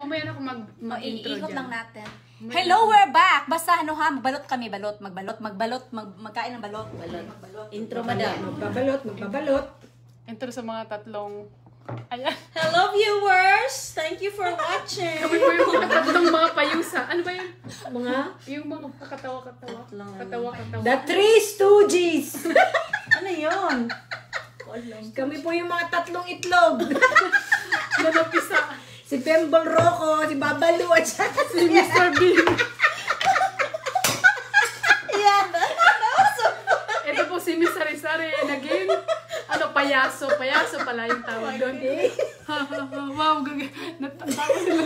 Mamaya na ako mag-intro Iikot dyan. lang natin. Hello, we're back! Basta ano ha, magbalot kami, balot, magkain ng balot. Intro, madam. Magbabalot. Intro sa mga tatlong... Ayan. Hello, viewers! Thank you for watching! Kami po yung mga tatlong mga payusa. Ano ba yun? Mga? Yung mga katawa-katawa. Tatlong ano? Katawa-katawa. The Three Stooges! Ano yun? Kami po yung mga tatlong itlog. Nanapisa. Si Pembol Rocco, si Babalu, at saka Si Mr. Bean. Yan! Ito po si Miss Sari-Sari. Naging, payaso. Payaso pala yung tawag doon. Wow, natawa sila.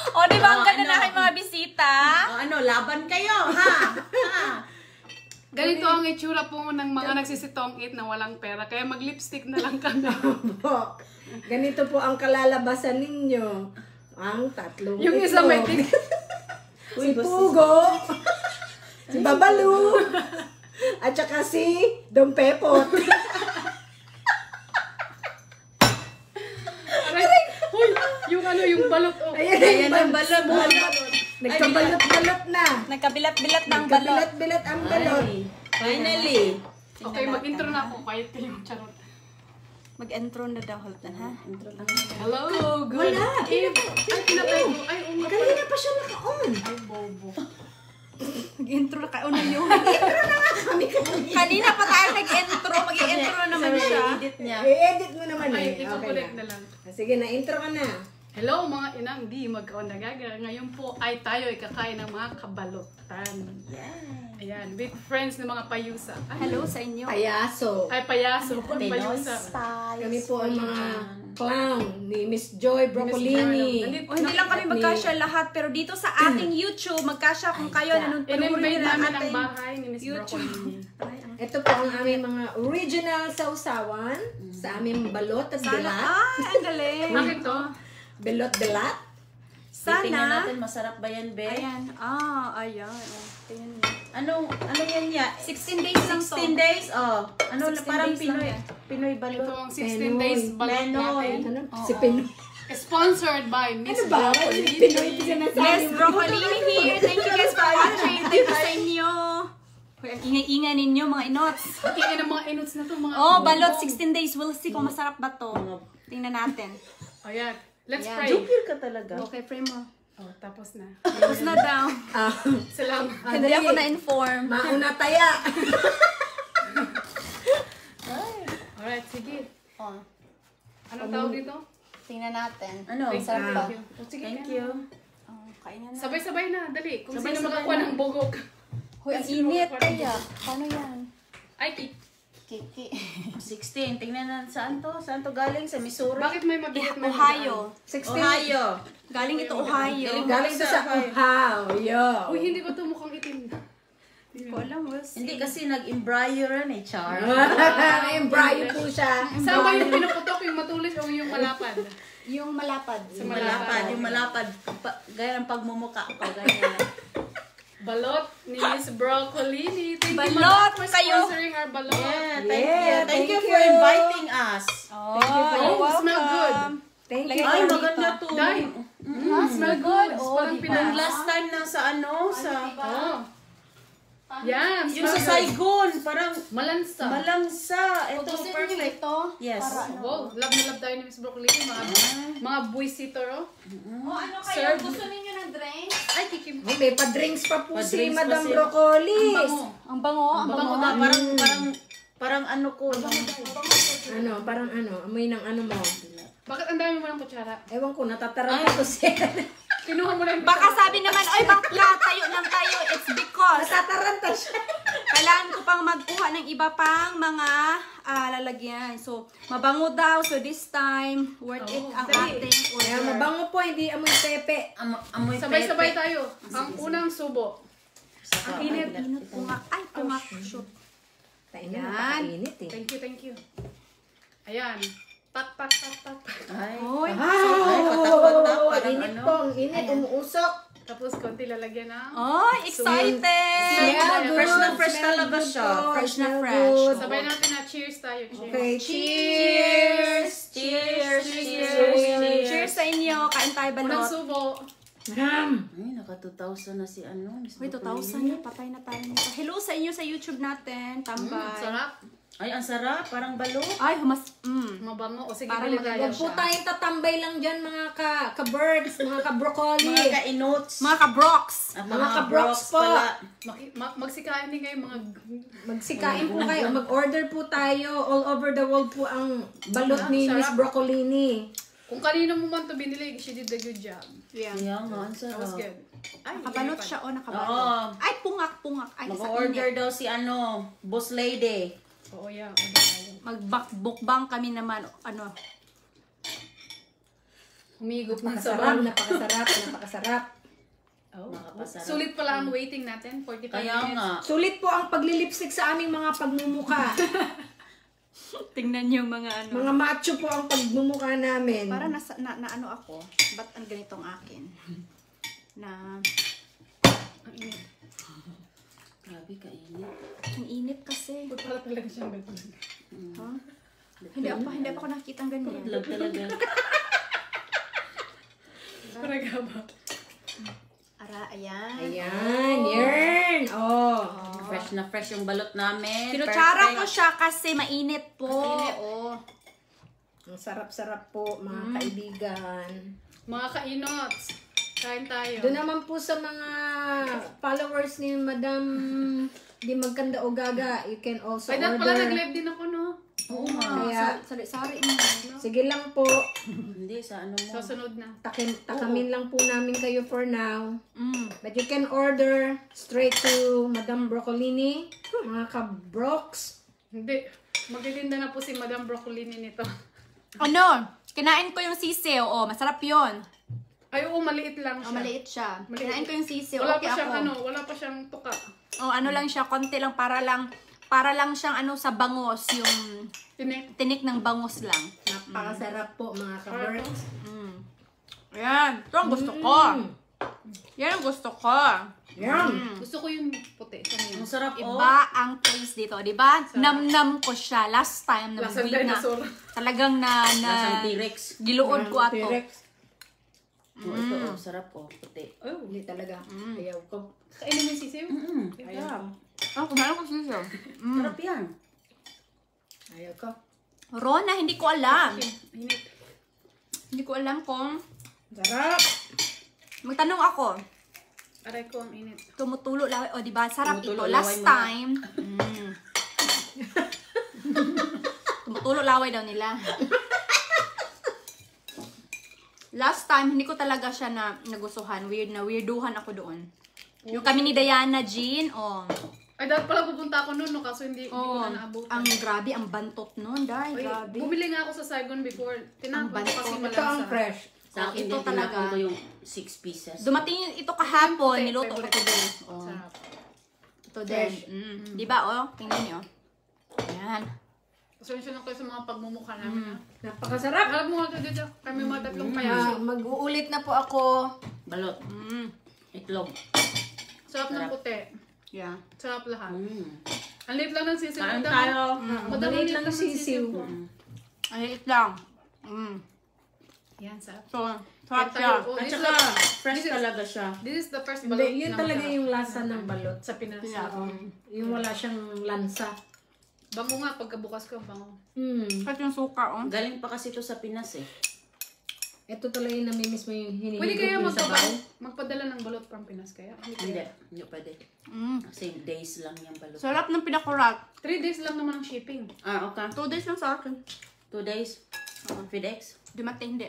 O, di ba ang Oh, ganda ano? na kayo mga bisita? Ano, laban kayo, ha? Ganito ang itsura po ng mga nagsisitong it na walang pera. Kaya mag-lipstick na lang kami. po. Ganito po ang kalalabasan ninyo. Ang tatlong Yung isa may itlog. Si Pugo, si Babalu, at saka si Dom Pepot. Hoy, yung balot. Oh. Ayan ang balot. Nagkabalot-balot na. Nagkabilat-bilat ng balot. Nagkabilat-bilat ang balot. Ay, finally. Okay, mag-intro na ako. Quiet kayo. Charot. Mag-intro na daw, Holton, ha? Intro lang. Hello, good Wala. evening. Ay, pinatay ko. Ay, nga pala. Kanina pa siya naka-on. Ay, bobo. Mag-intro na kayo na yun. Kanina pa tayo nag-intro. Mag-intro na naman siya. Edit niya. I-edit mo naman Ay, eh. ikukulit na lang. Sige na, intro ka na. Hello mga inang di magkaondagaga. Ngayon po ay tayo ay kakain ng mga kabalotan. Yeah. Ayan, with friends ng mga payusa. Ay, Hello sa inyo. Payaso. ay payaso. Pinoy Payusa. style. Kami po ang mga clown ni Miss Joy Brocolini. Nandito- O, hindi lang kami magkasya lahat, pero dito sa ating YouTube, magkasya kung kayo In-invade panurin na namin ang ating bahay ni Miss YouTube. Brocolini. Ito po ang aming mga original sausawan sa aming balot at Sana, belat. ay, ang galing. Bakit to? Belot-belat. Tingnan Sana. natin, masarap ba yan, be? Ayan. Ayan. Oh, tingnan niyo. Ano yan ya? 16 days lang to. 16 days? Oh. Ano, 16 parang days lang Pinoy. yan. Pinoy Ito balot. ang 16 days balot Pinoy. natin. Ano? Si Pinoy. Sponsored by Miss Ano ba? Brocolini. Si Pinoy ito sinasabi Miss mo. Brocolini here. Thank you guys for watching. Thank you sa inyo. Hoy, ang ingay-ingay ninyo, mga inots. Tingnan ng mga inots na to. Mga Oh, balot 16 days. We'll see kung masarap ba to. Tingnan natin. Ayan. Let's Ayan. pray. Jokir ka talaga. Okay, frame mo. Oh, tapos na. Tapos na daw. Salamat. Hindi ako na-inform. Mauna taya. Alright, sige. Oh, Anong tawag dito? tingnan natin. Ano? Masarap ba? Thank you. Oh, sige, Thank kaya you. na. Oh, kainin na. Sabay-sabay na, dali. Kung sino Sabay-sabay makakuha na. ng bugok. Hoy, ang Sino init makakuha ng kaya. bugok? Paano yan? Ay, Kiki. 16. Tingnan na saan to? Saan to galing? Sa Missouri? bakit may mabigat na Ohio. 16. Ohio. Galing ito Ohio. Galing to sa Ohio. Uy, hindi ko ito mukhang itim. Hindi ko alam. We'll see. Hindi kasi nag-embryo eh, Char. Embryo po siya. Saan ba yung pinuputok, yung matulis o yung malapad? Yung malapad. Sa Yung malapad. Gaya ng pagmumuka ko. Ganyan. Balot ni Miss Brocolini. Thank you, Balot Balot, for kayo. sponsoring our balot. Yeah, Yeah, thank you thank for you. inviting us. Oh, Oh, smell good. Thank Lagay you. ko Ay, dito. maganda to. Dai. Smell good. Oh, Parang di ba? Nung pinag- last time na sa Oh. Yan, yung sa smell good. Saigon, parang Malansa. malangsa. Ito, Gusto niyo perfect. ito? Yes. Para ano? Wow, love na love tayo ni Miss Brocolini. Mga buisitor, oh. Oh, ano kayo? Serve. Gusto ninyo ng drinks? Ay, kikim. Oh, may pa-drinks pa po si Pa-drinks pa Madam si- Broccoli. Ang bango. Ang Bango bango. na, parang ano ko. Parang amoy ng ano mo. Bakit ang dami mo ng kutsara? Ewan ko, natataranta ko siya. Kinuha mo na yung Baka sabi naman, ay bakla, tayo lang tayo. It's because Natataranta siya. kailangan ko pang magkuha ng iba pang mga lalagyan. So, mabango daw. So, this time, worth it ang dali. ating Kaya order. mabango po, hindi amoy pepe. Amoy Sabay-sabay pepe. tayo. Ang unang subo. Saka, Ang init. Init, pungak. Ay, pungak. Shoot. Tayo na, Yan. napakainit eh. Thank you, thank you. Ayan. Tak, tak, tak, tak. Ay, Hoy. ay, patak-patak, parang Init ano. po, ang init, umuusok. Tapos konti lalagyan ng... Oh, excited! Smell good. Fresh na fresh Smell talaga good siya. po. Fresh na Smell fresh. good. Sabay natin na cheers tayo. Cheers. Okay, cheers! Cheers! Cheers sa inyo. Kain tayo Unang balot. subo. Ay, naka 2,000 na si Miss Uy, 2,000 na. Patay na tayo nito. Hello sa inyo sa YouTube natin. Tambay. Sarap. Ay, ang sarap. Parang balot. Ay, Mabango. O sige, Parang bili tayo. Huwag po tayong tatambay lang dyan mga ka-birds, mga ka-broccoli. Mga ka-inots. Mga ka-brox. At mga ka-brox po. pala. Magsikain din kayo mga... Magsikain po kayo. Mag-order po tayo. All over the world po ang balot ni Sarap. Miss Broccolini. Kung kanino mo man ito binili, she did a good job. Yeah. Kaya nga, ang That was sarap. good. Ay, Nakabalot siya. Oh, nakabalot. Oo. Ay, pungak. Ay, sa Mag-order init. daw si Boss Lady. Oo, yeah. Order tayo. Magbukbang kami naman. Ano? Humigop ng Napakasarap, sabaw. napakasarap. Oh. Nakapasarap. Sulit pala ang waiting natin. 45 Kaya minutes. nga. Sulit po ang paglilipstick sa aming mga pagmumuka. Tingnan niyo mga ano. Mga macho po ang pagmumuka namin. Para na ano ako. Ba't ang ganitong akin? Na... Ang init. Grabe, kainit. Ang init kasi. Ba't pala talaga siyang ganun? Ha? Hindi pa ako nakikita ang ganyan. Lag talaga. Paraga ba? Ara, ayan. Ayan, yan. Oh. Fresh na fresh yung balot namin. Kinutsara Perfect. ko siya kasi mainit po. Mainit. Oo. Ang sarap-sarap po, mga kaibigan. Mga kainots. Kain tayo. Doon naman po sa mga followers ni Madam Di Magkanda o Gaga, you can also Ay, dahil order. pala nag-live din ako, no? Oo nga. Kaya, Sorry mo. sige lang po, Hindi, sa ano mo. Susunod na. takamin lang po namin kayo for now. Mm. But you can order straight to Madam Broccolini, mga ka-brox. Hindi. Magtitinda na po si Madam Broccolini nito. Ano? Kinain ko yung sisiw. Oh, masarap yun. Ay, oo, maliit lang Oh, siya. maliit siya. Maliit. Kinain ko yung sisiw. Wala Okay pa siyang ako. wala pa siyang tuka. Oh, ano lang siya, konti lang para lang siyang ano sa bangos, yung Tinik. tinik ng bangos lang. Napakasarap po mga ka-brox. Mm. Ayan, ito ang gusto ko. Yan ang gusto ko. Yan. Gusto ko yung puti. Sa Ang sarap, oh. Iba ang taste dito, di ba? Nam-nam ko siya. Last time, Lasang nabubuhay na. dinosaur. Talagang Lasang T-Rex. giluod ko ato. T-Rex. Oh, ito, oh, sarap, oh. Puti. Oh. Hindi talaga. Ayaw ko. Kainin mo yung sisiw? Ayaw ko. Oh, kumain ko sisiw. Sarap yan. Ayaw ko. Rona, hindi ko alam. Init. Hindi ko alam kung... Sarap. Magtanong ako. Aray ko ang init. Tumutulo laway. O, diba? Sarap Tumutulo ito. laway Last mo na. time. Tumutulo laway daw nila. Last time, hindi ko talaga siya nagustuhan. Weirduhan ako doon. Yung kami ni Diana Jean, Ay, dapat pala pupunta ako noon, no? Kaso hindi ko na naabutan. ang grabe, ang bantot nun, dahil Ay, grabe. bumili nga ako sa Saigon before. Tinapon ko kasi Ito malansa. ang fresh. Sa akin ito din, talaga. tinapon ko yung 6 pieces. Dumating ito kahapon, Puti, niluto ko favorite ito din. ko. Sarap. Ito din. Di ba, tingnan niyo. Ayan. Pasensya na kayo sa mga pagmumukha namin, ha? Napakasarap. Alam mo nga dito, kami mga tatlong payaso. Mag-uulit na po ako. Balot. Itlog. Sarap ng puti. Yeah. Sarap lahat. Mm. Ang liit lang ng sisiw. Kain Madam. tayo. Madam, Maliit liit lang lang yung ng sisiw. sisiw ko. Ay, ito lang. Yan, sarap. So, Kain sarap tayo. siya. Oh, At this saka, is- fresh this is- talaga siya. This is the first Hindi, balot yun ng talaga sarap. yung lasa ng balot. Sa Pinas. Yung wala siyang lansa. Bango nga, pagkabukas ko, bango. Kasi yung suka, Galing pa kasi ito sa Pinas eh. Ito talaga yung namimiss mo yung hinihigop Pwede kaya yung sabaw. magpadala ng balot from Pinas kaya? Hindi, hindi pwede. Kasi days lang yung balot. Sarap ng pinakurat. 3 days lang naman ang shipping. Okay. 2 days lang sa akin. 2 days. FedEx. Dumating, hindi.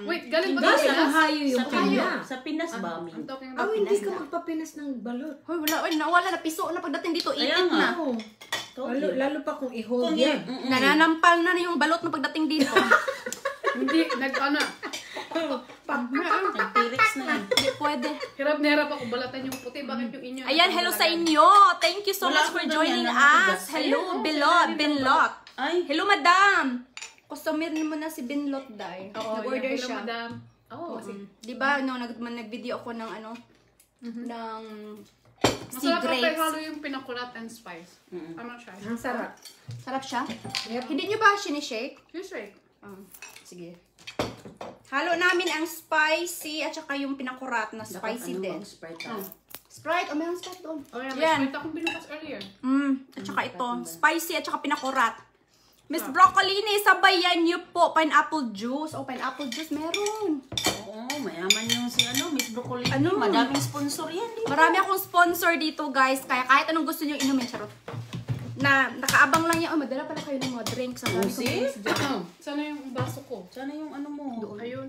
Wait, galing ba Hindi, sa sa Pinas? Ohio yung Sa kanya. Pinas. Sa Pinas ba, I'm Min? talking Ah, about hindi Pinas ka na. magpapinas ng balot. Hoy, nawala na. Piso na pagdating dito. Kaya Itit nga. na. Oo. Lalo pa kung i-hold Kung yan. Nananampal na yung balot na pagdating dito. Hindi, ano, T-Rex na yun. Hindi pwede. hirap na hirap ako balatan yung puti. Bakit yung inyo? Ayan, hello sa inyo. Thank you so Wala much for akong joining ganyan na us. matigas. Hello, Ayan, Binlot. Binlot. Ay, Hello, madam. Customer mo na si Binlot, Day. Oo, Nag-order hello, siya. madam. Oh, kasi Di ba, no, nag-video ako ng ano, ng sea masarap kapag grapes. halo yung pinakulat and spice. Tama siya. Ang sarap. Sarap siya. Yep. Hindi nyo ba sinishake? Fish shake. Sige. Halo namin ang spicy at saka yung pinakurat na spicy din. Sprite Sprite, o mayroong Sprite doon. Oh, yeah. Yan. May akong binukas earlier. At saka ito, spicy at saka pinakurat. Miss Broccolini, sabayan niyo po pineapple juice. Oh, pineapple juice meron. Oo, mayaman yung si Miss Broccoli. Ano? Madaming sponsor yan. Marami akong sponsor dito, guys. Kaya kahit anong gusto niyo inumin, charot. Nakaabang lang yan. Oh, madala pala kayo ng mga drinks. Ang dami kong see? drinks dyan. Sana yung baso ko. Sana yung ano mo. Ayun.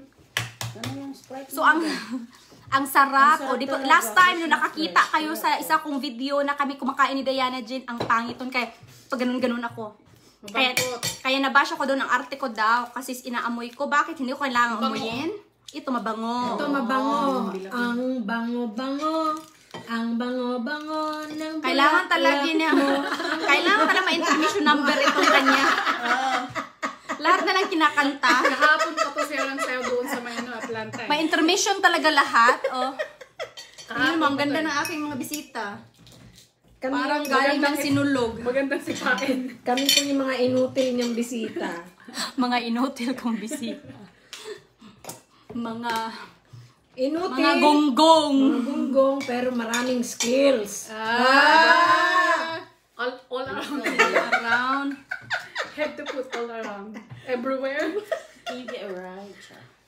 Sana yung Sprite So, mo. ang sarap. Ang sarap O, di ba, talaga. last time, nung Fresh, nakakita fresh, kayo sa isa kong video na kami kumakain ni Diana Jean, ang pangit nun. Kaya, pag ganun-ganun ako. Mabangkot. Kaya nabash ako doon ang arte ko daw kasi inaamoy ko. Bakit hindi ko kailangan amuyin? Ito mabango. Ito mabango. Ang bango-bango. Ang bango-bango ng Kailangan talaga niya. Kailangan talaga ma-intermission number itong kanya. Lahat na lang kinakanta. Kahapon pa to siya lang sayo doon sa may Atlanta. Ma-intermission talaga lahat. Oh. Ayun mo, ang ganda pa to ng aking mga bisita. Kami, Parang galing ng sinulog. Magandang sipain. kami po yung mga inutil niyang bisita. Mga inutil kong bisita. Mga Inutil. mga gonggong. Mga gunggong, pero maraming skills. All around. Around. Head to foot all around. Everywhere. Give it a right.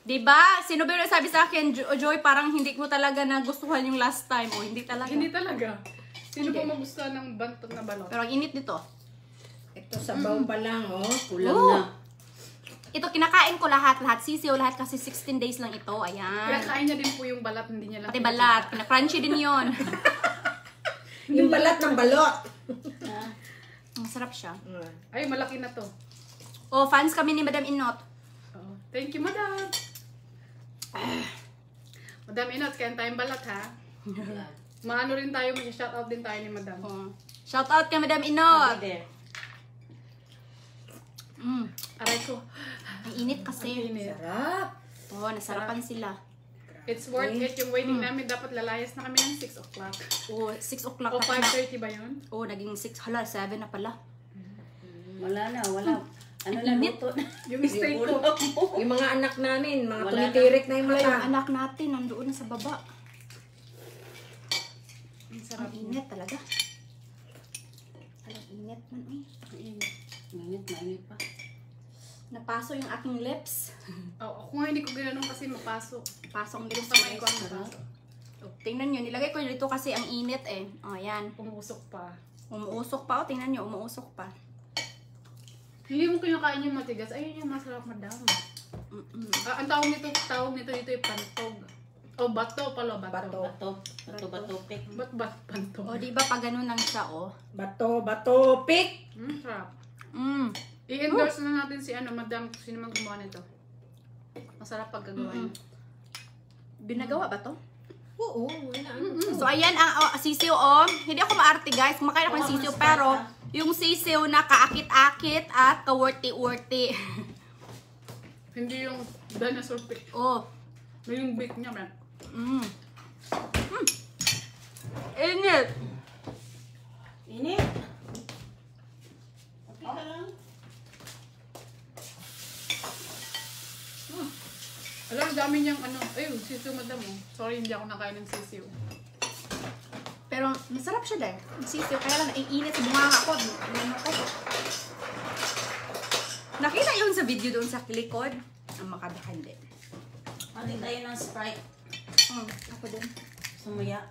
Diba? Sino ba yung sabi sa akin, Joy, parang hindi ko talaga nagustuhan yung last time. O, hindi talaga. Hindi talaga. Sino po magustuhan ng bantot na balot? Pero ang init dito. Ito sabaw pa lang, oh. Kulang Oh. na. Ito, kinakain ko lahat sisiw, lahat kasi 16 days lang ito. Ayan. Kaya kain niya din po yung balat, hindi niya lang. Pati balat. Crunchy din yon. Yung balat ng balot. Masarap siya. Ay, malaki na to. Oh, fans kami ni Madam Inot. Oh, thank you, madam. Madam Inot, kain tayong balat, ha? Maano rin tayo, may shoutout din tayo ni madam. Oh. Shout out kay Madam Inot. There. Aray ko. Ang init kasi. Sarap. Oh, nasarapan sila. It's worth it. Yung waiting namin, dapat lalayas na kami ng 6 o'clock. Oh, 6 o'clock O na pala. 5:30 ba yun? Oh, naging 6. Hala, 7 na pala. Wala na, wala. Ano na Init. luto na? Yung steak ko. Yung mga anak namin, mga Wala tumitirik na yung Wala yung mata. anak natin, nandoon na sa baba. Ang sarap. Ang init talaga. Alam, init man eh. Mainit pa. Napaso yung aking lips. Oh, kung hindi ko ginanon kasi mapasok. Pasong lips. Kamay ko ang mapasok. Oh, tingnan nyo, nilagay ko dito kasi ang init eh. Oh, yan. Pumusok pa. Umuusok pa. Oh, tingnan nyo, umuusok pa. Hindi mo kinakain yung matigas. Ayun yung masarap, madam. Ang tawag nito dito yung pantog. O, bato pala, bato. Bato, pek. Ba't pantog? Oh, di ba pag ganun lang siya, oh. Bato, pick. Sarap. Mm. I-endorse na natin si madam, sino man gumawa nito. Masarap pag gagawa niya. Binagawa ba to? Oo, wala. So, ayan ang sisiw, oh. Hindi ako maarte, guys. Kumakain ako ng sisiw, pero yung sisiw na kaakit-akit at kaworty-worty. Hindi yung dinosaur pick. Oh. May yung bake niya, man. Init. Init. Okay ka lang. Alam, ang dami niyang ayun, sisiw madam, oh. Sorry, hindi ako nakain ng sisiw. Pero masarap siya dahil. Sisiw, kaya lang naiinit sa bunganga ko. Nakita yun sa video doon sa likod. Ang makabakande. Pati tayo ng Sprite. Ako din. Sumuya.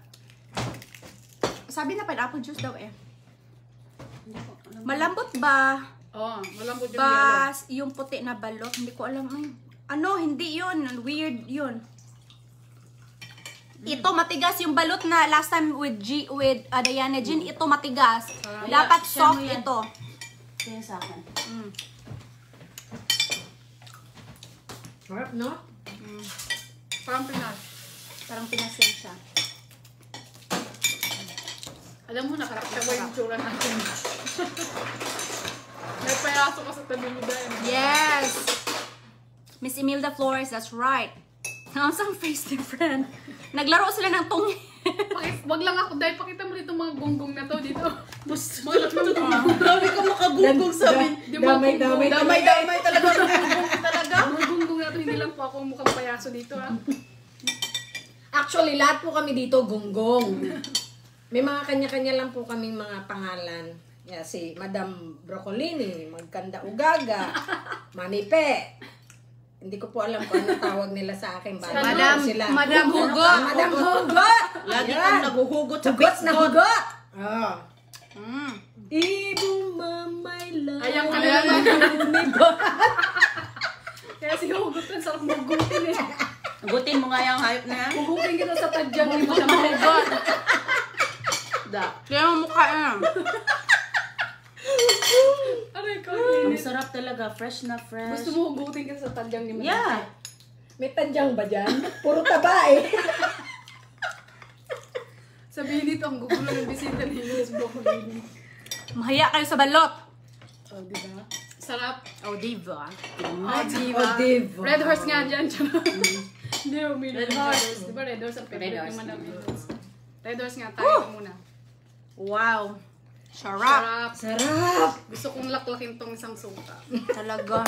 Sabi na pineapple juice daw eh. Hindi ko alam. Malambot ba? Oh, malambot yung yellow. Ba yung puti na balot? Hindi ko alam. Ano, hindi yun. Weird yun. Ito matigas yung balot na last time with Diana Jean. Ito matigas. Dapat Siya mo soft yan. ito. Ito yung sa akin. Sarap, no? Parang Pinas. Parang pinasyan siya. Alam mo, nakarakta ko yung tsura natin. May payaso ka sa tabi mo dahil. Yes! Miss Imelda Flores, that's right. Ang face ni friend. Naglaro sila ng tungi. Wag lang ako dahil pakita mo dito mga gonggong na to dito. Mga Grabe ka makagugong sa amin. Damay-damay. Damay-damay talaga. Talaga. mga gonggong na to, hindi lang po ako mukhang payaso dito ha. Actually, lahat po kami dito gonggong. May mga kanya-kanya lang po kaming mga pangalan. Yeah, si Madam Brocolini, Magkanda Ugaga, Mami Pe. Hindi ko po alam kung ano tawag nila sa akin. Madam Hugot. Madam Hugot! Lagi Yan. kang naguhugot sa Hugot na Facebook. hugot! Oh. Mm. Ibong mamay lang. Ayan ka na naman. Kaya si Hugot ang sarap magutin eh. Hugutin mo nga yung hype na yan. Hugutin kita sa tadyang ni Madam Hugot. Kaya ang mukha yan. Aray ko, Ang init. sarap talaga. Fresh na fresh. Gusto mo hugutin kita sa tadyang ni Madam Yeah. May tadyang ba dyan? Puro taba eh. Sabihin nito, ang gugulo ng bisita ni Miss Brocolini. Mahaya kayo sa balot. Oh, diba? Sarap. Oh, diva. Oh, diva. Oh, diva. Red horse nga dyan. Hindi, uminom. Red horse. Diba red horse ang favorite Red horse. naman namin. Red horse nga tayo muna. Wow. Sarap. Sarap. Sarap! Gusto kong laklakin tong isang suka. Talaga.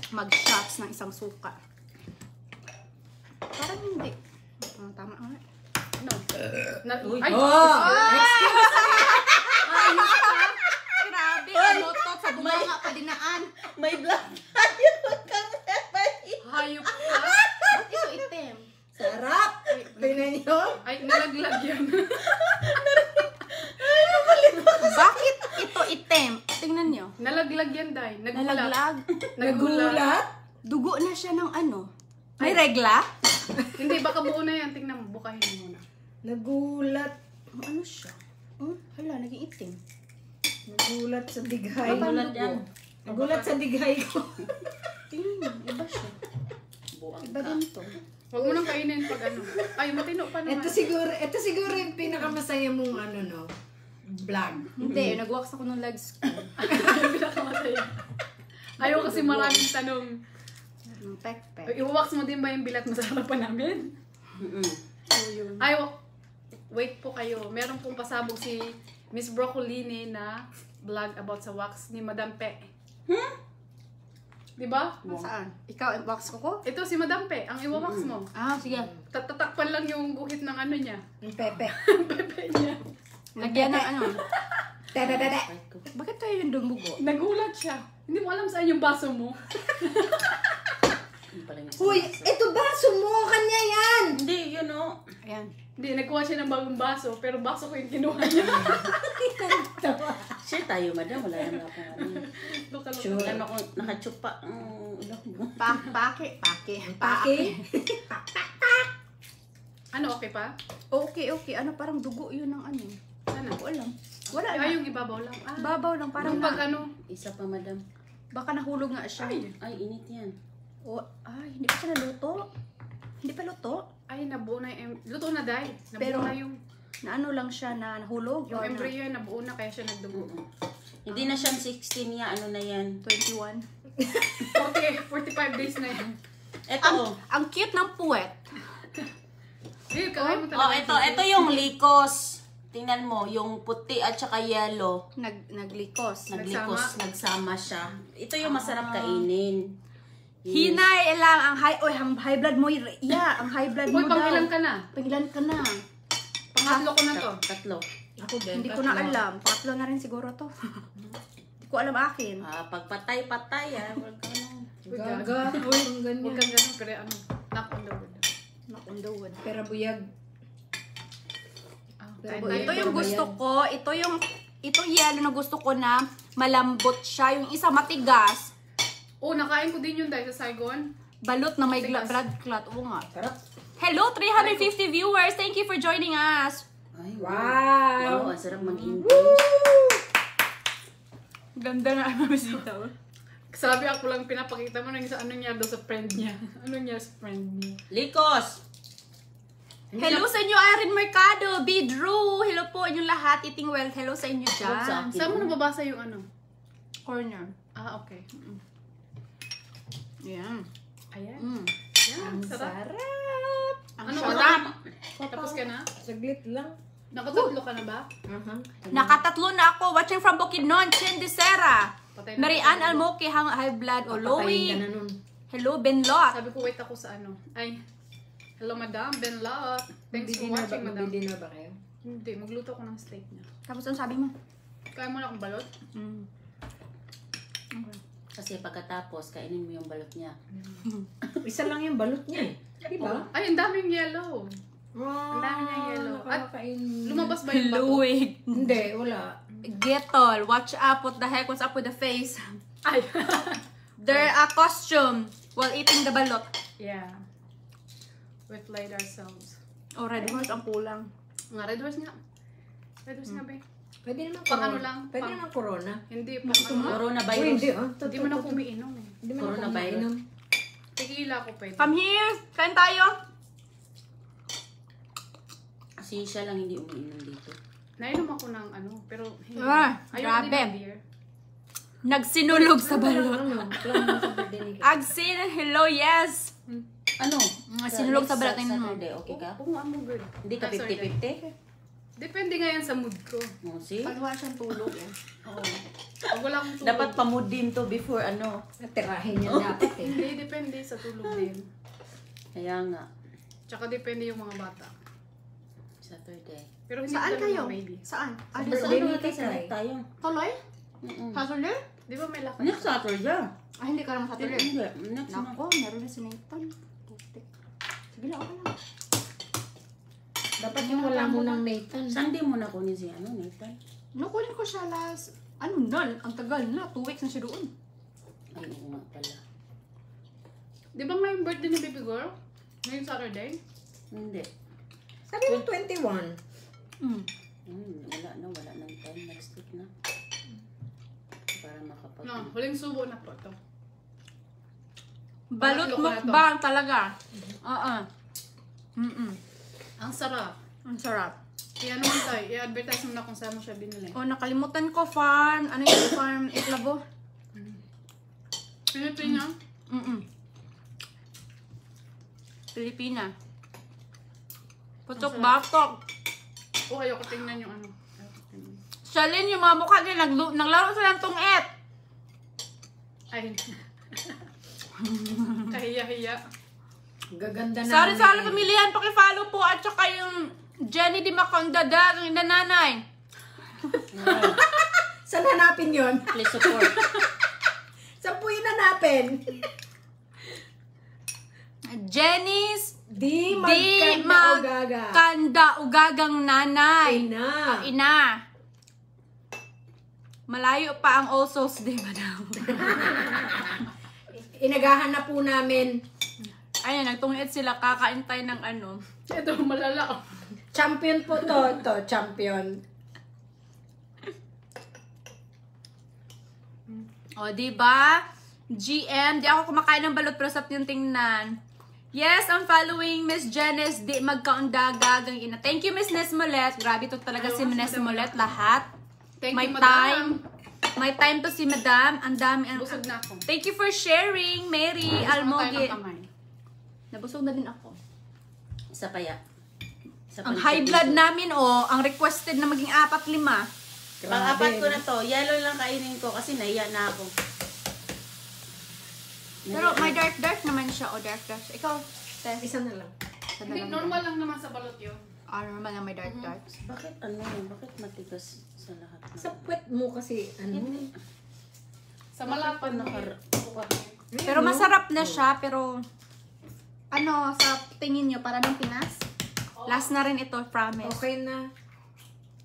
Mag-shots ng isang suka. Parang hindi. Tama nga. Ano? Uy. Ay! Oh! Grabe. Ang motot sa bumanga pa dinaan. May black tayo kami. Hayop ka. Ba't ito itim? Sarap! Tingnan nyo. Ay, nalaglag yan. Bakit ito itim? Tingnan nyo. Nalaglag yan, Day. Nagulat. Nalaglag. Nagulat. Dugo na siya ng ano. May regla? Hindi, baka buo na yan. Tingnan mo, bukahin mo muna. Nagulat. Ano siya? Hala, naging itim. Nagulat sa dighay. Nagulat yan. Nagulat sa dighay ko. Tingnan mo, iba siya. Buwang Iba ka. din to. Huwag mo nang kainin pag ano. Ay, matino pa naman. Ito siguro yung pinakamasaya mong ano no, vlog. Hindi, nag-wax ako ng legs ko. Yung pinakamasaya. Ayaw kasi maraming tanong. Ng pek-pek. I-wax mo din ba yung bilat mo sa harapan namin? So, yun. Ay, wait po kayo. Meron pong pasabog si Miss Brocolini na vlog about sa wax ni Madam Pe. Diba? Saan? Ikaw, i-wax ko ko? Ito si Madam Pe, ang iwa-wax mo. Ah, sige. Tatakpan lang yung guhit ng ano niya. Yung pepe. Pepe niya. Lagyan ng ano. Tete. Bakit tayo yung dumugo? Nagulat siya. Hindi mo alam saan yung baso mo. Uy, ito baso mo, kanya yan. Hindi, yun o. Ayan. Hindi, nagkuha siya ng bagong baso, pero baso ko yung kinuha niya. Share tayo, madam. Wala naman ako. Luka-luka. Ano ako, nakachupa. Ulo mo. Pake. Paki. Ano, okay pa? Okay. Ano, parang dugo yun ng ano. Sana. Hindi ko alam. Wala na. Ay, yung ibabaw lang. Ah, Babaw lang, parang yung pag ano. Isa pa, madam. baka nahulog nga siya. Ay, init yan. Hindi pa siya naluto. Hindi pa luto. Ay, nabuo na yung... Luto na, Day. Nabuo Pero- na yung... Na ano lang siya na nahulog. Yung or embryo yan, nabuo na, kaya siya nagdugo. Hindi na siyang 16 niya. Ano na yan? 21. 45 days na yan. Ito. Ang cute ng puwet. Hindi, kaway mo Oh, talaga. ito yung likos. Tingnan mo, yung puti at saka yellow. Naglikos. Naglikos, nagsama siya. Ito yung masarap kainin. Hinay lang ang high blood mo. Yeah, ang high blood mo Uy, pang daw. ilang ka na? Pangilan ka na. Pangatlo ko na to. Tatlo. Ako din. Hindi ko na alam. Pangatlo na rin siguro to. Hindi ko alam akin. Pagpatay-patay, Huwag ka na. Gaga. Uy, ang Huwag ganyan. kang ganun, pero ano, knock on the wood. Knock on the wood. Pero buyag. Ah, Pero tayo- Ito yung gusto ko. Ito yellow na gusto ko na malambot siya. Yung isa matigas. Oh, nakain ko din yun dahil sa Saigon. Balot na may Matigas. blood clot. Oo nga. Sarap. Hello, 350 viewers. Thank you for joining us. Ay, Wow. Wow, ang sarap mag-English. Ganda na ang bisita. Sabi ako lang pinapakita mo ng isa ano niya daw sa friend niya. Ano niya sa friend niya. Likos! Hello sa inyo, Irene Mercado, B. Drew. Hello po inyong lahat. Eating well. Hello sa inyo What's dyan. up? Saan mo nababasa yung ano? Corner. Ah, okay. Yan. Ayan. Mm. Ang Sarap. sarap. Ang Ano sarap. Tapos ka na? Saglit lang. Nakatatlo ka na ba? Nakatatlo na ako. Watching from Bukidnon, Chen Serra. Patay na. Marian Almoki, high blood. Patayin ka Oloy. na nun. Hello, Benlot. Sabi ko, wait ako sa ano. Ay, hello, Madam Benlot. Thanks for Magdi-dinner watching, Madam. Magdi-dinner ba kayo? Hindi, magluto ko ng steak niya. Tapos ang sabi mo? Kaya mo na akong balot? Mm. Kasi pagkatapos, kainin mo yung balot niya. Isa lang yung balot niya eh. Di ba? Ay, ang daming yellow. Ang dami niyang yellow. At nakakain. lumabas ba yung bato? Luwig. Hindi, wala. Getol. Watch up. What the heck? What's up with the face? Ay. They're a costume while eating the balot. Yeah. We played ourselves. Oh, red horse ang kulang. Nga, red horse nga. Red horse nga ba eh? Pwede naman Pang corona. ano lang, Pwede pang- naman corona. Hindi, pang ano nga. Uy, Coronavirus. hindi ah. Hindi mo na kumiinom eh. Hindi mo na Coronavirus. kumainom. Tequila ko pwede. Come here. Kain tayo. Si siya lang hindi umiinom dito. Nainom ako ng ano, pero hindi. Ah, Ayoko din grabe. ng beer. Nagsinulog sa balot. Ano? Plan mo sa birthday ni Kate. Agsin, hello, yes. Ano? Sinulog sa balat mo. Saturday, okay ka? Oo, I'm good. Hindi ka Ah, sorry, 50-50? Depende nga yan sa mood ko. Oh, see? Pag wala siyang tulog eh. Oo. Pag wala akong tulog. Dapat pa-mood din to before ano. Natirahin niya dapat eh. Hindi, depende sa tulog din. Kaya nga, Tsaka depende yung mga bata. Saturday. Pero hindi Saan ko kayo? alam, baby. Saan? Sa Dito? birthday ni Saturday Kate. tayo. Tuloy? Mm-mm. Saturday? Di ba may lakad? Next Saturday. Ah, hindi ka naman Saturday. Hindi, next na. Nako, meron na si Nathan. Putik. Sige lang, okay lang. Dapat yung wala mo ng Nathan. Sunday mo na kunin si ano, Nathan. Nakunin ko siya last, ano na, ang tagal na, 2 weeks na siya doon. Ay, oo nga pala. Di ba ngayong birthday ni baby girl? Ngayong Saturday? Hindi. Sabi mo 21. Mm. Wala nang time. Next week na. Para makapag... No, huling subo na po ito. Balot Pangatlo ko na to. mukbang talaga. Oo. Mm-mm. Ang sarap. Ang sarap. Kaya naman tayo, i-advertise mo na kung saan mo siya binili. Oh, nakalimutan ko, farm. Ano yung farm? Itlabo? Pilipino? Mm-mm. Pilipina. Putok batok. Oh, ayoko tingnan yung ano. Ayoko tingnan. Shalin, yung mga mukha nila, naglaro sila ng tungit. Ay. Kahiya-hiya. Gaganda na. Sorry, pamilihan, pakifollow po. At saka yung Jenny Di Macondada, ang nanay. Saan hanapin yun? Please support. Saan po yun hanapin? Jenny's Di Di magkanda ugaga. Magkanda Ugagang Nanay. Ina. Ina. Malayo pa ang All Souls Day, madam. Inagahan na po namin. Ayan, nagtungit sila, kakain tayo ng ano. Ito, malala. Champion po to. Ito, champion. O, diba? GM, di ako kumakain ng balot pero sarap yung tingnan. Yes, I'm following Miss Janice Di Magkaundagang Ina. Thank you, Miss Nesmolet. Grabe to talaga si Nesmolet lahat. Thank May you, time. madam. May time to si Madam. Ang dami. Busog na ako. Thank you for sharing, Mary Busog na tayo Almogi. ng kamay. Nabusog na din ako. Isa pa ya. Isa pa Ang rin high sa blood piso. namin, oh, ang requested na maging 4-5. Pang-apat ko na to. Yellow lang kainin ko kasi nahiya na ako. Pero may dark naman siya, oh, dark. Ikaw, Tess. Isa na lang. Hindi, normal lang naman sa balot yun. Ah, normal na may dark. Bakit ano? Bakit matigas sa lahat? Sa puwet mo kasi, ano? Sa malapad na Pero masarap na siya, pero ano, sa tingin nyo, para ng Pinas? Last na rin ito, promise. Okay na.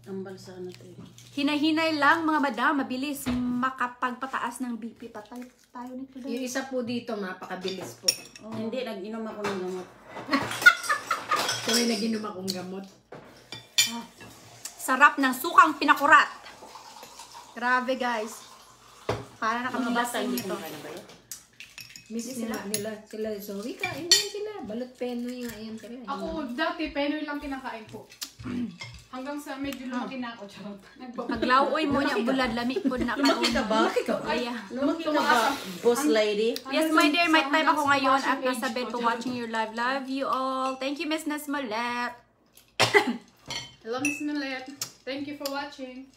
Ambal sa ano to eh. Hinay-hinay lang, mga madam, mabilis makapagpataas ng BP. Patay tayo nito Yung dahil. isa po dito, mapakabilis po. Hindi, nag-inom ako ng gamot. So, may naginom akong gamot. Sarap ng sukang pinakurat. Grabe, guys. Para na kami Mga bata, lasing hindi nito. kumakain ba yun? Miss nila Zoe, kain yan sila. Balot penoy nga yan sila. Ako, dati, penoy lang kinakain ko. Hanggang sa medyo lumaki na ako, charot. Paglauoy mo niya, bulad, lami po na Lumaki ka ba? Ay, Lumaki ka ba, boss lady? yes, my dear, may time ako ngayon at nasa bed to watching your live. Love you all. Thank you, Miss Nesmolet. Hello, Miss Millet. Thank you for watching.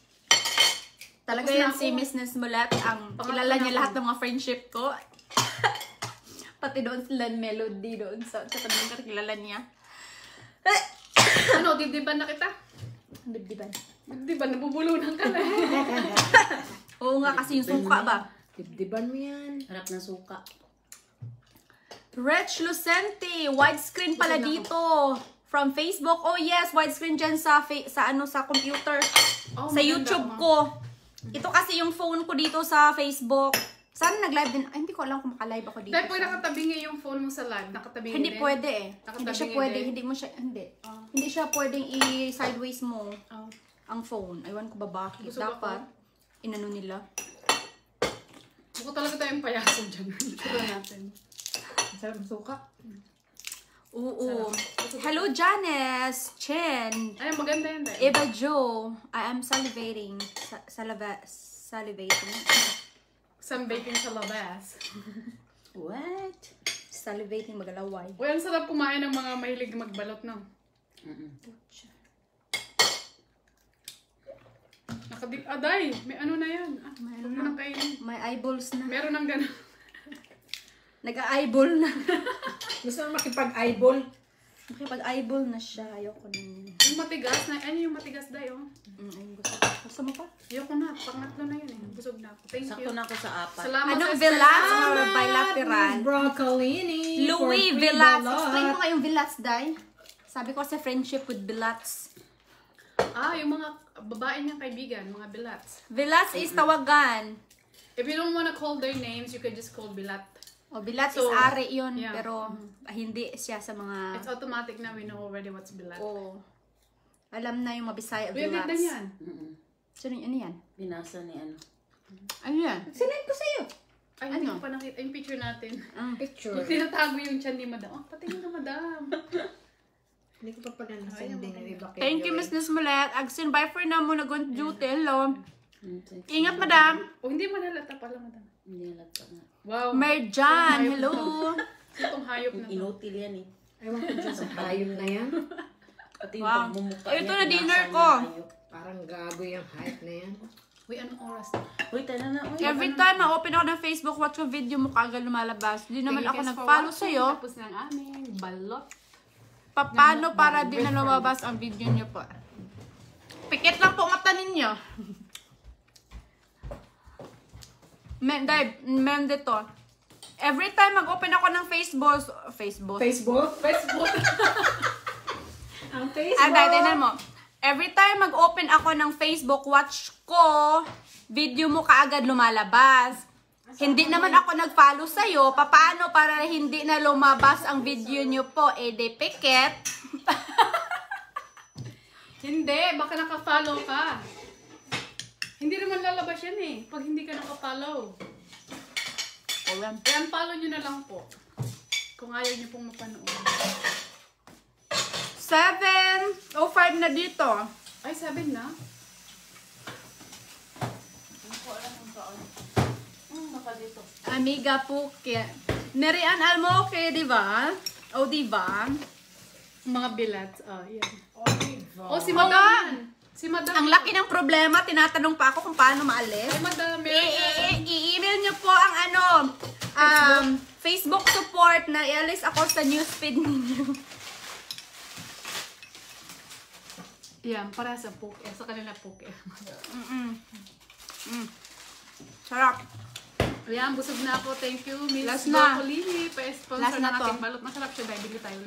Talaga Tapos yan na si ako. Miss Nesmolet. Ang Pangatlo kilala na niya ako. lahat ng mga friendship ko. Pati doon sila Melody doon sa tabi kilala niya. Ano, dibdiban na kita? Dibdiban. Dibdiban, nabubulunan ka na. Oo nga, kasi yung suka ba? Dibdiban mo yan. Harap ng suka. Rich Lucente, widescreen pala dito. From Facebook. Oh yes, widescreen dyan sa sa computer. Oh, Sa maganda, YouTube ma. ko. Ito kasi yung phone ko dito sa Facebook. Sana nag-live din. Ay, hindi ko alam kung maka-live ako dito. Dahil pwede nakatabingi yung phone mo sa live. Nakatabingi Hindi din. pwede eh. Nakatabingi Hindi siya pwede. din. Hindi mo siya, hindi. Oh. Hindi siya pwedeng i-sideways mo Oh. ang phone. Aywan ko ba bakit. Busog Dapat, ako. inano nila. Buko talaga tayong payaso dyan. Tura natin. Sarap ng suka. Oo. Hello, Janice. Chen. Ay, maganda yan dahil. Eva Jo. I am salivating. Salivating. Sunbaking sa labas. What? Salivating magalaway. Uy, ang sarap kumain ng mga mahilig magbalot, no? Aday, may ano na yan. Ah, May huwag ano mo na. nang kainin. May eyeballs na. Meron ng gano'n. Nag-eyeball na. Gusto mo makipag-eyeball? Makipag-eyeball na siya. Ayoko na yun. Yung matigas na, ano yung matigas day, oh. Ayun, gusto mo pa? Ayoko na, pangatlo na yun eh. Busog na ako. Thank you. Sakto na ako sa apat. Salamat Anong sa Vilats Estela. or bilateral? Miss Broccolini. Louis for free Vilats. balot. Explain mo nga yung Vilats, Day. Sabi ko sa friendship with Vilats. Ah, yung mga babae niyang kaibigan, mga bilats. Vilats is tawagan. If you don't wanna call their names, you can just call bilat. O, Vilats So, is are yun, yeah. pero hindi siya sa mga... It's automatic na we know already what's bilat. Oo. Alam na yung Mabisaya Uy, ang ganda Vilats. niyan. Sino ano yan? Binasa ni ano. Ano yan? Sinend ko sa'yo. Ay, hindi ko pa nakita yung picture natin. Picture. Yung tinatago yung chan ni madam. Oh, patingin na madam. Hindi ko pa pala nasending yung iba kay Thank you, Joy. Miss Nesmolet. Agsin, bye for now muna gun duty. Hello. Thanks. Ingat, madam. Oh, hindi mo nalata pala madam. Hindi halata nga. Wow. Merjan, hello. Itong hayop na to. Inutil yan eh. Ewan ko dyan sa hayop na yan. Pati yung Wow. pagmumukha Ay, ito niya, na dinner pinasa ko. niya tayo. Parang gago yung hayop na yan. Uy, anong oras? Uy, tala na. Uy, Every time ma-open ako ng Facebook, watch yung video mo kagad lumalabas. Di naman Thank you ako guys for nag-follow watching. sa'yo. Tapos ng aming balot. Paano para di na lumabas ang video niyo po? Pikit lang po mata ninyo. Mem dito. Every time mag-open ako ng Facebook. Facebook? Facebook. Ang Facebook. Ay, tingnan mo. Every time mag-open ako ng Facebook, watch ko, video mo kaagad lumalabas. Hindi naman ako nag-follow sa'yo. Paano para hindi na lumabas ang video nyo po? Eh, de pikit. Hindi, baka naka-follow ka. Hindi naman lalabas yan eh, pag hindi ka naka-follow. I-unfollow nyo na lang po. Kung ayaw nyo pong mapanood. 7:05 na dito. Ay, 7 na? Amiga Puke. Nerian Almoke, di ba? O, di ba? Mga bilats. Oh, yan. Oh, si Oo Madam. nga. yan. Si Madam. Ang laki ng problema, tinatanong pa ako kung paano maalis. Ay, Madam. Meron. I-email nyo po ang Facebook support na ialis ako sa newsfeed ninyo. Yan, para sa puke. Sa kanila puke. Sarap. Ayan, busog na ako. Thank you, Miss Last na. Broccolini. Pa-sponsor Last na na to. natin balot. Masarap siya dahil bili tayo.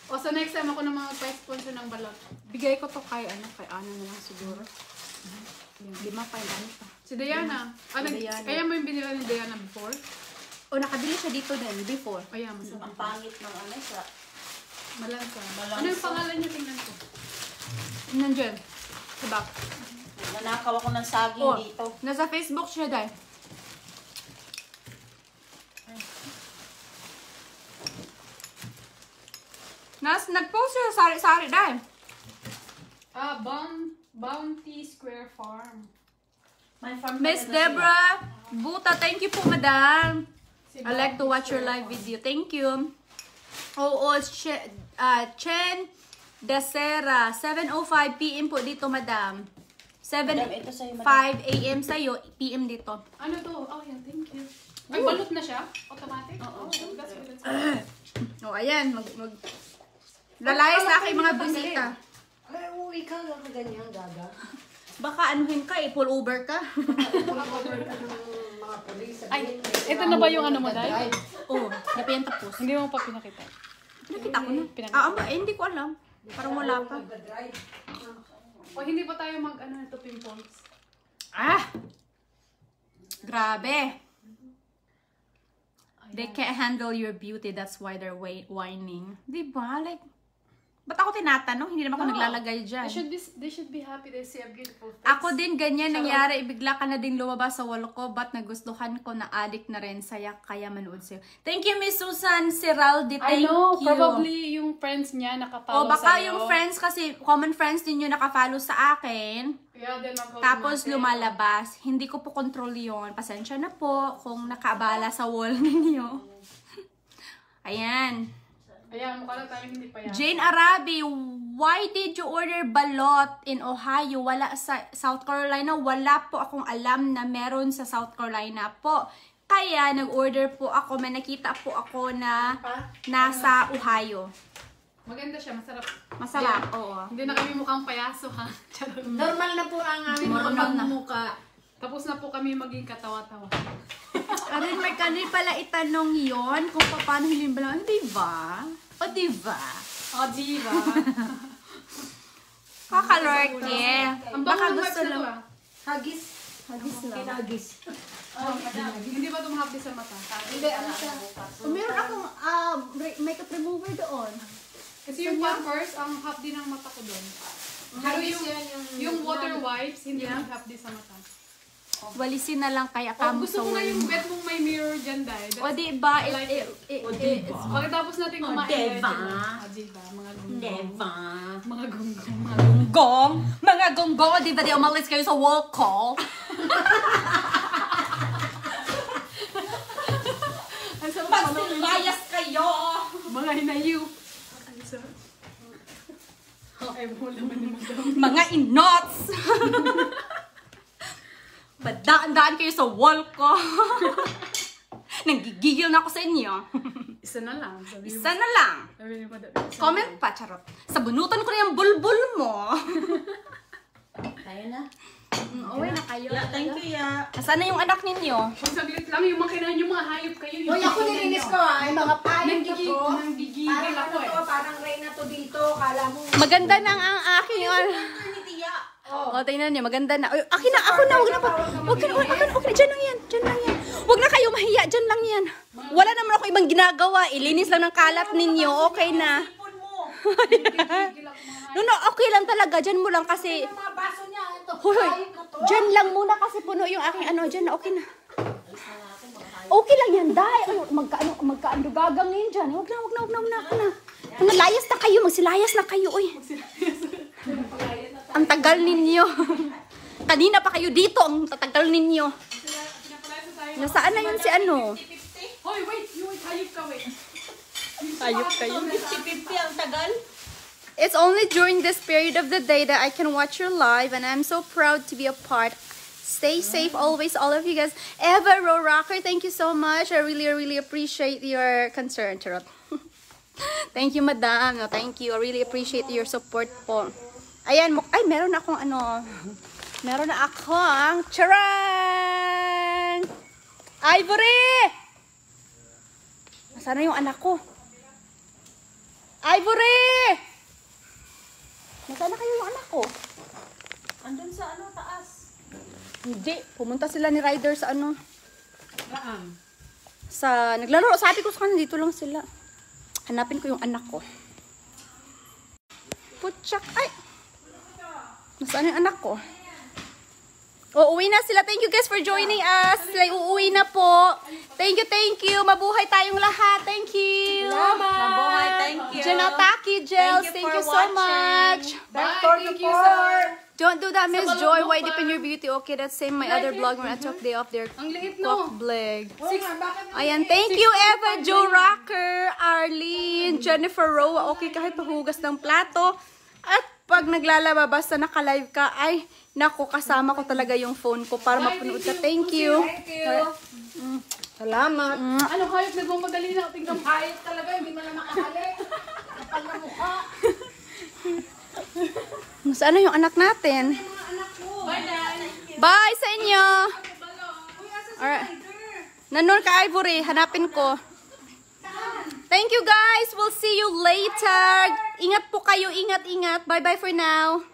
O, so next time ako na mga pa-sponsor ng balot. Bigay ko to kay Ana na lang siguro. 5 pa yung pa. Si Diana. Ah, Diana. Kaya mo yung binila ni Diana before? O, nakabili siya dito din, before. Ayan, masarap. Ang pangit ng ano sa... Malansa. Malansa. Ano yung pangalan niya? Tingnan ko. Nandyan. Sa back. Nanakaw ako ng saging Oh, dito. nasa Facebook siya dahil. Nagpost siya sari-sari dahil. Bounty Square Farm. My farm Miss talaga Deborah Buta, thank you po, madam. I like to watch your live video. Thank you. Oo, Chen Desera, 7:05 PM po dito, madam. Madam, ito sa'yo, 7:05 madam. AM sa'yo, PM dito. Ano to? Oh, yeah, thank you. Ay, balot na siya? Automatic? Oo. That's good, that's good. Oh, ayan. Lalayas na aking mga bisita. Ay, uwi ka lang ganyan, gaga. Baka anuhin ka, pull over ka. Mga polis, Ay, sabihin, ito na ba yung ano mo, Day? Oh, hindi pa yan tapos. Hindi mo pa pinakita. Pinakita ko na. Pinakita. Hindi ko alam. Parang wala pa. O hindi pa tayo mag-ano nito pimples. Grabe. They can't handle your beauty, that's why they're whining. Diba? Like, ba't ako tinatanong? Hindi naman ako naglalagay dyan. They should be happy they see a beautiful face. Ako din, ganyan nangyari. Bigla ka na din lumabas sa wall ko. Ba't nagustuhan ko na addict na rin saya kaya manood sa'yo. Thank you, Miss Susan Siraldi. Thank I know, you. probably yung friends niya O nakafollow baka sa'yo. yung friends kasi, common friends din yung nakafollow sa akin. Yeah, then mag-hold Tapos natin. lumalabas. Hindi ko po control yon. Pasensya na po kung nakaabala sa wall ninyo. Ayan. Ayan, mukha na tayo hindi pa yan. Jane Arabi, why did you order balot in Ohio? Wala sa South Carolina. Wala po akong alam na meron sa South Carolina po. Kaya nag-order po ako. May nakita po ako na nasa Ohio. Maganda siya, masarap. Masarap, Yeah. oo. Hindi na kami mukhang payaso, ha? Charot. normal na po ang aming mga Normal na. pagmumuka. Tapos na po kami maging katawa-tawa. Arin, may kanil pala itanong yon kung paano hilin ba lang. Diba? O diba? Oh, diba? Kakalorke. Ang Baka bango ng gusto vibes na to, lang. ah. Hagis. Hagis lang. Hagis. Oh, hindi ba tumahapdi sa mata? Hindi, ano siya? Meron akong makeup remover doon. Kasi yung Pampers, ang hapdi ng mata ko doon. Pero Hagis yan yung water wipes, hindi hapdi sa mata. Walisin na lang kaya Oh, kamo gusto sa ko na wall yung mo. bed mong may mirror dyan, Day. O diba? like it. Pagkatapos natin kumain. diba? Diba? Mga gunggong. Diba? Mga gunggong. Gonggong! Mga gonggong! O diba di umalis kayo sa wall call? Magsilayas kayo! Mga hinayu. Ay, mo naman ni Madam. Mga inots! Badaan-daan kayo sa wall ko. Nanggigigil na ako sa inyo. Isa na lang. Sabi mo. Isa na lang. Sabi ni Madam. Comment pa, charot. Sabunutan ko na yung bulbul mo. Tayo na. Uwi na kayo. Yeah, thank you, ya. Nasaan na yung anak ninyo? Kung saglit lang, yung makinahan yung mga hayop kayo. Hoy, ako nilinis ko ah. Ay, mga payong na to. Nanggigigil Parang ako ano eh. to, parang Reyna to dito. Kala mo. Maganda na ang aking... Oh. O, tingnan niyo, maganda na. Uy, akin na, ako na, wag na pa. Wag na, okay, dyan lang yan, dyan lang yan. Wag na kayo mahiya, dyan lang yan. Wala naman ako ibang ginagawa, ilinis lang ng kalat ninyo, okay na. No, okay lang talaga, dyan mo lang kasi, Yung mga baso niya, ito. hoy, Payong na to. dyan lang muna kasi puno yung aking ano, dyan na, okay na. Okay lang yan, dahil, magkaano gagang yun dyan. Wag na. Layas na kayo, magsilayas na kayo, uy. Ang tagal ninyo. Kanina pa kayo dito, ang tatagal ninyo. Nasaan na yun si ano? Hoy, wait! Yung hayop ka, wait. Ayop kayo. 50-50 ang tagal. It's only during this period of the day that I can watch your live and I'm so proud to be a part. Stay safe always, all of you guys. Eva Rocker, thank you so much. I really appreciate your concern, Charot. Thank you, madam. No, thank you. I really appreciate your support po. Ayan, ay, meron akong ano. Meron na akong charang! Ivory! Nasaan na yung anak ko? Ivory! Nasaan na kayo yung anak ko? Andun sa ano, taas. Hindi. Pumunta sila ni Ryder sa ano. Saan? Sa, naglalaro. Sabi ko sa kanila, dito lang sila. Hanapin ko yung anak ko. Putsak. Ay! Nasaan yung anak ko? Uuwi na sila. Thank you guys for joining us. Sila uuwi na po. Thank you. Mabuhay tayong lahat. Thank you. Mabuhay, thank you. Janotaki Gels, thank you so much. Thank you, sir. Don't do that, Miss Joy. Why deepen your beauty? Okay, that's same my other vlog when I took day off their Ang liit cock no. bleg. Oo nga, bakit Ayan, thank you Eva, Joe Rocker, Arlene, Jennifer Roa. Okay, kahit pahugas ng plato. At pag naglalaba, basta naka-live ka, ay, naku, kasama ko talaga yung phone ko para mapanood ka. Thank you. Salamat. Ano hayop nagmamadali na? Tingnan mo. Ayos talaga, hindi mo na makahali. Kapal na mukha. Saan na yung anak natin? Bye sa inyo. Alright. Nanun ka, Ivory. Hanapin ko. Thank you guys. We'll see you later. Ingat po kayo. Ingat. Bye-bye for now.